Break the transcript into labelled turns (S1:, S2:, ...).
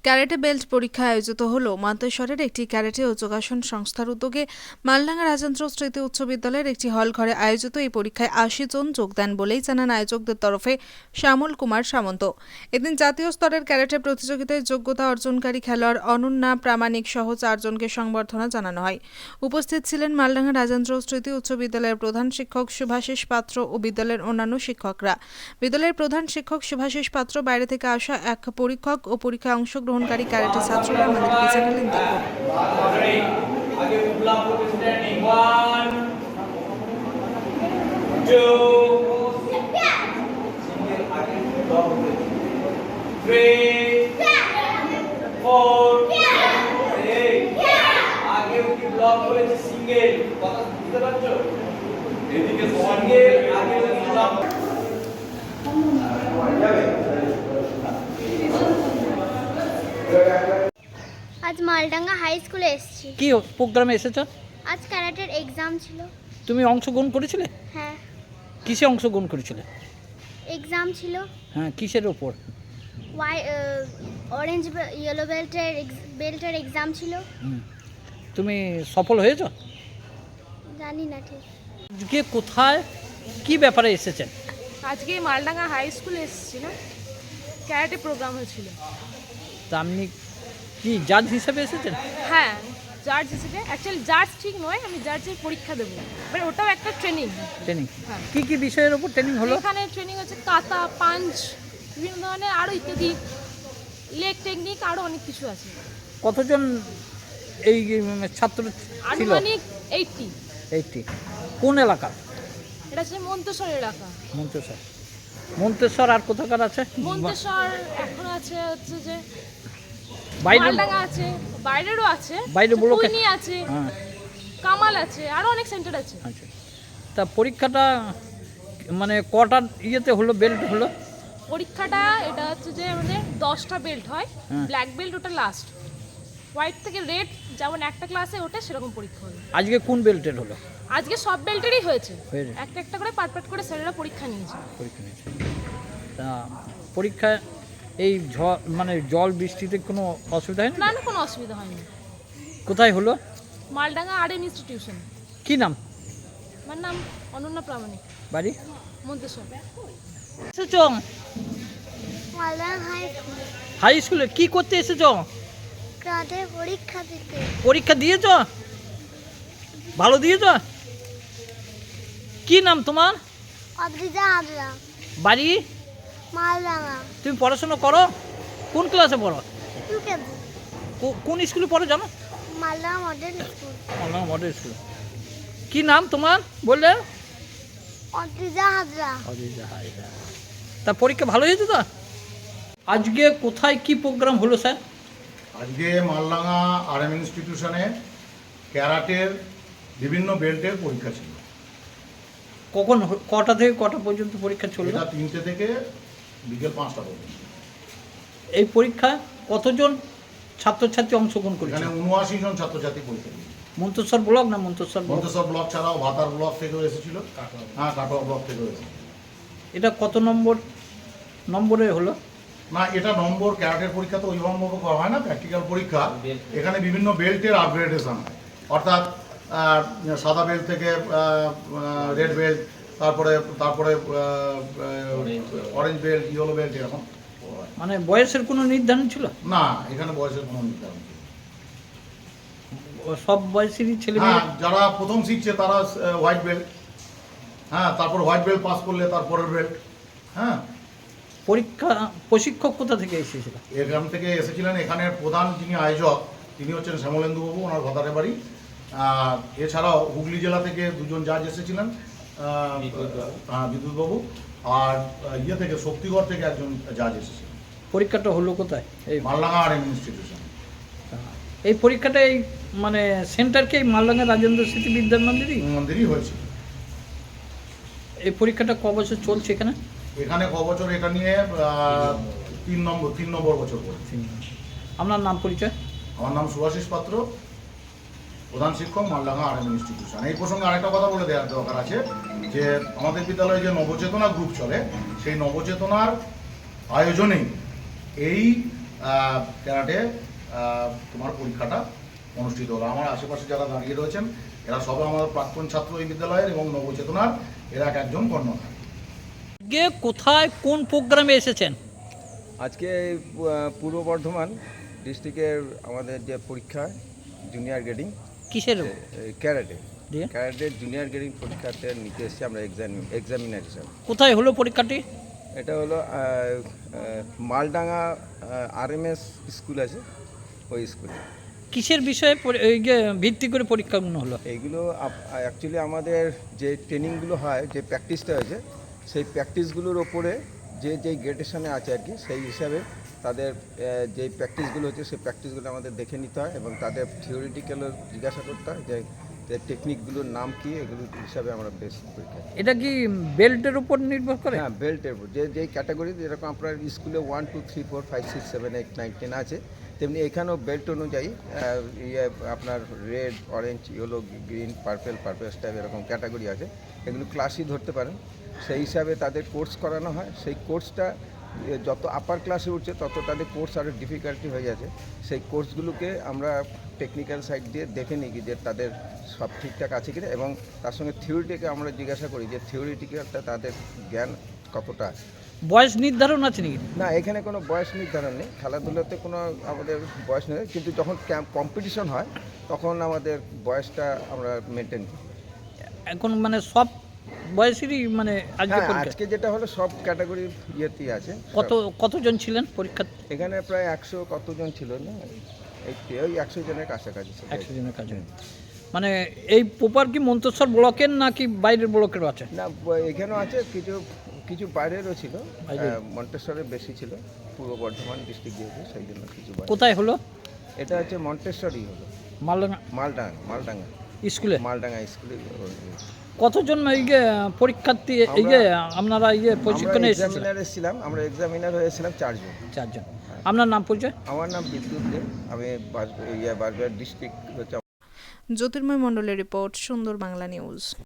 S1: ক্যারেটে belt পরীক্ষা আয়োজিত হল মন্তেশ্বরের একটি ক্যারেটে ও যোগাসন সংস্থার উদ্যোগে। মালডাঙ্গা রাজেন্দ্র স্মৃতি উচ্চ বিদ্যালয়ের একটি হল ঘরে আয়োজিত এই পরীক্ষায় ৮০ জন যোগ দেন বলেই জানান আয়োজকদের তরফে শ্যামল কুমার সামন্ত। এদিন জাতীয় স্তরের ক্যারেটে প্রতিযোগিতায় যোগ্যতা অর্জনকারী খেলোয়াড় অনন্যা প্রামাণিক সহ ৪ জনকে সংবর্ধনা জানানো হয়। উপস্থিত ছিলেন মালডাঙ্গা রাজেন্দ্র স্মৃতি উচ্চ বিদ্যালয়ের প্রধান শিক্ষক শুভাশিস পাত্র ও বিদ্যালয়ের অন্যান্য শিক্ষকরা। বিদ্যালয়ের প্রধান শিক্ষক শুভাশিস পাত্র বাইরে থেকে আসা এক পরীক্ষক ও পরীক্ষায় অংশগ্রহণকারী ক্যারেটে ছাত্ররা আমাদেরকে জানালেন দেখুন।
S2: আজ মালডাঙ্গা হাই স্কুলে এসেছি।
S3: কি প্রোগ্রামে এসেছো?
S2: আজ ক্যারাটের এক্সাম ছিল।
S3: তুমি অংশগ্রহণ করেছিলে?
S2: হ্যাঁ।
S3: কিসে অংশগ্রহণ করেছিলে?
S2: এক্সাম ছিল।
S3: হ্যাঁ, কিসের ওপর?
S2: অরেঞ্জ ইয়েলো বেল্টের এক্সাম ছিল।
S3: তুমি সফল হয়েছো?
S2: জানি না ঠিক।
S3: আজকে কোথায় কি ব্যাপারে এসেছেন?
S4: আজকে মালডাঙ্গা হাই স্কুলে এসেছিলাম, ক্যারাটে প্রোগ্রাম হয়েছিল।
S3: তা আপনি কি জাজ হিসেবে এসেছেন?
S4: হ্যাঁ, জাজ হিসেবে। অ্যাকচুয়ালি জাজ ঠিক নয়, আমি জাজের পরীক্ষা দেবো, বাট ওটাও একটা ট্রেনিং। হ্যাঁ।
S3: কি কি বিষয়ের উপর ট্রেনিং হলো?
S4: এখানে ট্রেনিং হচ্ছে কাতা, পাঞ্চ, বিভিন্ন ধরনের আরও ইত্যাদি, লেগ টেকনিক, আরও অনেক কিছু আছে।
S3: কতজন এই ছাত্র ছিল?
S4: আনুমানিক 80।
S3: কোন এলাকা?
S4: এটা হচ্ছে মন্তেশ্বর এলাকা।
S3: মন্তেশ্বর আর কোথাকার আছে?
S4: মন্তেশ্বর এখন আছে হচ্ছে যে
S3: বাইরে
S4: মালডাঙ্গা আছে, বাইরেরও আছে,
S3: বাইরে ব্লকে
S4: কুইনি আছে,
S3: হ্যাঁ,
S4: কামাল আছে, আরও অনেক সেন্টার আছে।
S3: আচ্ছা। তা পরীক্ষাটা মানে কটা ইয়েতে হলো, বেল্ট হলো?
S4: পরীক্ষাটা এটা হচ্ছে যে মানে 10টা বেল্ট হয়। ব্ল্যাক বেল্ট ওটা লাস্ট, হোয়াইট থেকে রেড যেমন একটা ক্লাসে ওঠে সেরকম পরীক্ষা হলো।
S3: আজকে কোন বেল্টের হলো?
S4: আজকে সব বেল্টেরই হয়েছে,
S3: হয়েছে।
S4: একটা একটা করে পার্ট করে স্যারেরা পরীক্ষা নিয়েছে।
S3: তা পরীক্ষায় এই মানে জল বৃষ্টিতে কোনো অসুবিধা হয়নি?
S4: না, কোনো অসুবিধা হয়নি।
S3: কোথায় হলো?
S4: Maldanga RM institution.
S3: কি নাম?
S4: আমার নাম অনন্যা প্রামাণিক,
S3: বাড়ি
S4: মন্তেশ্বর।
S3: এসেছো
S2: মালডাঙ্গা
S3: হাই স্কুলে? কি করতে এসেছো?
S2: ক্যারাটে পরীক্ষা দিতে।
S3: পরীক্ষা দিয়েছো? ভালো দিয়েছো? কি নাম তোমার?
S2: অদ্রিজা হাজরা।
S3: বাড়ি?
S2: মালডাঙ্গা।
S3: তুমি পড়াশোনা করো? কোন ক্লাসে পড়ো?
S2: ইউকেজি।
S3: কোন স্কুলে পড়ো জানো?
S2: Maldanga model school.
S3: Model school. কি নাম তোমার বললে?
S2: অদ্রিজা হাজরা।
S3: তা পরীক্ষা ভালো হয়েছে তো? আজকে কোথায় কি প্রোগ্রাম হলো স্যার?
S5: আজকে মালডাঙ্গা আরএম ইনস্টিটিউশনে ক্যারাটের বিভিন্ন বেল্টের পরীক্ষা ছিল।
S3: কখন কটা থেকে কটা পর্যন্ত পরীক্ষা চলবে?
S5: এটা 3টে থেকে বিকেল 5টা পর্যন্ত।
S3: এই পরীক্ষায় কতজন ছাত্রছাত্রী অংশগ্রহণ করেছে?
S5: এখানে 79 জন ছাত্রছাত্রী পরীক্ষা দিয়েছে।
S3: মন্তেশ্বর ব্লক না মন্তেশ্বর
S5: মন্তেশ্বর ব্লক ছাড়াও ভাতার ব্লক থেকেও এসেছিল, হ্যাঁ কাটোয়া ব্লক থেকেও এসেছিল।
S3: এটা কত নম্বরে হলো?
S5: না, এটা নম্বর ক্যারাটের পরীক্ষা তো ওইভাবে করা হয় না, প্র্যাকটিক্যাল পরীক্ষা। এখানে বিভিন্ন বেল্টের আপগ্রেডেশন হয়, অর্থাৎ সাদা বেল্ট থেকে রেড বেল্ট, তারপরে অরেঞ্জ বেল্ট, ইয়েলো বেল্ট, এরকম।
S3: মানে বয়সের কোনো নির্ধারণ ছিল
S5: না, এখানে বয়সের কোনো নির্ধারণ নেই।
S3: সব বয়সেরই ছেলে?
S5: হ্যাঁ, যারা প্রথম শিখছে তারা হোয়াইট বেল্ট, হ্যাঁ, তারপর হোয়াইট বেল্ট পাস করলে তারপরের বেল্ট। হ্যাঁ,
S3: পরীক্ষা প্রশিক্ষক কোথা থেকে এসেছিল?
S5: এখান থেকে এসেছিলেন, এখানের প্রধান যিনি আয়োজক তিনি হচ্ছেন শ্যামলেন্দুবাবু, ওনার ভাতারে বাড়ি। এছাড়াও হুগলি জেলা থেকে 2জন জাজ এসেছিলেন, বিদ্যুৎবাবু, আর থেকে শক্তিগড় থেকে একজন জাজ এসেছিলেন।
S3: পরীক্ষাটা হলো কোথায়? এই
S5: মালডাঙ্গা আরএম ইনস্টিটিউশন।
S3: এই পরীক্ষাটা এই মানে সেন্টারকে এই মালডাঙ্গা রাজেন্দ্র স্মৃতি বিদ্যা
S5: মন্দিরই হয়েছে।
S3: এই পরীক্ষাটা ক বছর চলছে এখানে?
S5: এখানে ক বছর? এটা নিয়ে 3 নম্বর বছর পড়েছে।
S3: আপনার নাম পরিচয়?
S5: আমার নাম শুভাশিস পাত্র, প্রধান শিক্ষক, মালডাঙ্গা আরএম ইনস্টিটিউশন। এই প্রসঙ্গে আরেকটা কথা বলে দেওয়ার দরকার আছে যে আমাদের বিদ্যালয়ে যে নবচেতনা গ্রুপ চলে, সেই নবচেতনার আয়োজনেই এই ক্যারাটে তোমার পরীক্ষাটা অনুষ্ঠিত হলো। আমার আশেপাশে যারা দাঁড়িয়ে রয়েছেন এরা সবাই আমার প্রাক্তন ছাত্র এই বিদ্যালয়ের এবং নবচেতনার এরা এক একজন কর্ণধার।
S3: আজকে কোথায় কোন প্রোগ্রামে এসেছেন?
S6: আজকে পূর্ব বর্ধমান ডিস্ট্রিক্টের আমাদের যে পরীক্ষা জুনিয়র গ্রেডিং
S3: কিসের?
S6: ক্যারাটে
S3: দিয়ে?
S6: ক্যারাটের জুনিয়র গ্রেডিং পরীক্ষাতে নিতে এসেছি আমরা এক্সামিনার হিসাবে।
S3: কোথায় হলো পরীক্ষাটি?
S6: এটা হলো মালডাঙ্গা RMS স্কুল আছে, ওই স্কুলে।
S3: কিসের বিষয়ে ভিত্তি করে পরীক্ষাগুলো হলো?
S6: এইগুলো অ্যাকচুয়ালি আমাদের যে ট্রেনিংগুলো হয়, যে প্র্যাকটিসটা হয়েছে, সেই প্র্যাকটিসগুলোর ওপরে যে গ্রেডেশনে আছে আর কি, সেই হিসাবে তাদের যে প্র্যাকটিসগুলো হচ্ছে সেই প্র্যাকটিসগুলো আমাদের দেখে নিতে হয় এবং তাদের থিওরিটিক্যালও জিজ্ঞাসা করতে হয় যে টেকনিকগুলোর নাম কি, এগুলো হিসাবে আমরা বেশ পরীক্ষা।
S3: এটা কি বেল্টের উপর নির্ভর করে?
S6: হ্যাঁ, বেল্টের উপর যেই ক্যাটাগরি, যেরকম আপনার স্কুলে 1 2 3 4 5 6 7 8 9 10 আছে, তেমনি এখানেও বেল্ট অনুযায়ী আপনার red, orange, yellow, green, purple type এরকম ক্যাটাগরি আছে। এগুলো ক্লাসই ধরতে পারেন। সেই হিসাবে তাদের কোর্স করানো হয়। সেই কোর্সটা যত আপার ক্লাসে উঠছে তত তাদের কোর্স আরও ডিফিকাল্টি হয়ে যাচ্ছে। সেই কোর্সগুলোকে আমরা টেকনিক্যাল সাইড দিয়ে দেখে নিই যে তাদের সব ঠিকঠাক আছে কিনা, এবং তার সঙ্গে থিওরিটিকে আমরা জিজ্ঞাসা করি যে থিওরিটিক্যালটা তাদের জ্ঞান কতটা আছে।
S3: বয়স নির্ধারণ আছে নাকি?
S6: না, এখানে কোনো বয়স নির্ধারণ নেই। খেলাধুলাতে কোনো আমাদের বয়স নেই, কিন্তু যখন কম্পিটিশন হয় তখন আমাদের বয়সটা আমরা মেনটেন করি।
S3: এখন মানে সব বয়সেরই মানে আজকে
S6: হ্যাঁ,
S3: পরীক্ষা?
S6: আজকে যেটা হলো সব ক্যাটাগরির ইয়েতেই আছে।
S3: কতজন ছিলেন পরীক্ষা?
S6: এখানে প্রায় 100 কতজন ছিল না, ওই 100 জনের কাছাকাছি ছিল।
S3: 100 জনের কাছে। মানে এই প্রপার কি মন্তেশ্বর ব্লকের নাকি বাইরের ব্লকের আছে?
S6: না, এখানেও আছে, কিছু বাইরেরও ছিল।
S3: বাইরের?
S6: মন্টেশ্বরের বেশি ছিল, পূর্ব বর্ধমান ডিস্ট্রিক্ট যেহেতু, সেই জন্য কিছু বাইরে।
S3: কোথায় হলো?
S6: এটা হচ্ছে মন্টেশ্বরই হলো, মালডাঙ্গা
S3: স্কুলে?
S6: মালডাঙ্গা স্কুলে।
S3: কতজন পরীক্ষার্থী আপনারা প্রশিক্ষণে এসেছিলেন?
S6: এক্সামিনার এসেছিলাম, আমরা এক্সামিনার হয়েছিলাম 4 জন।
S3: 4 জন। আপনার নাম পরিচয়?
S6: আমার নাম বিদ্যুৎ দে, আমি বারবার ডিস্ট্রিক্ট হচ্ছে।
S1: জ্যোতির্ময় মণ্ডলের রিপোর্ট, সুন্দর বাংলা নিউজ।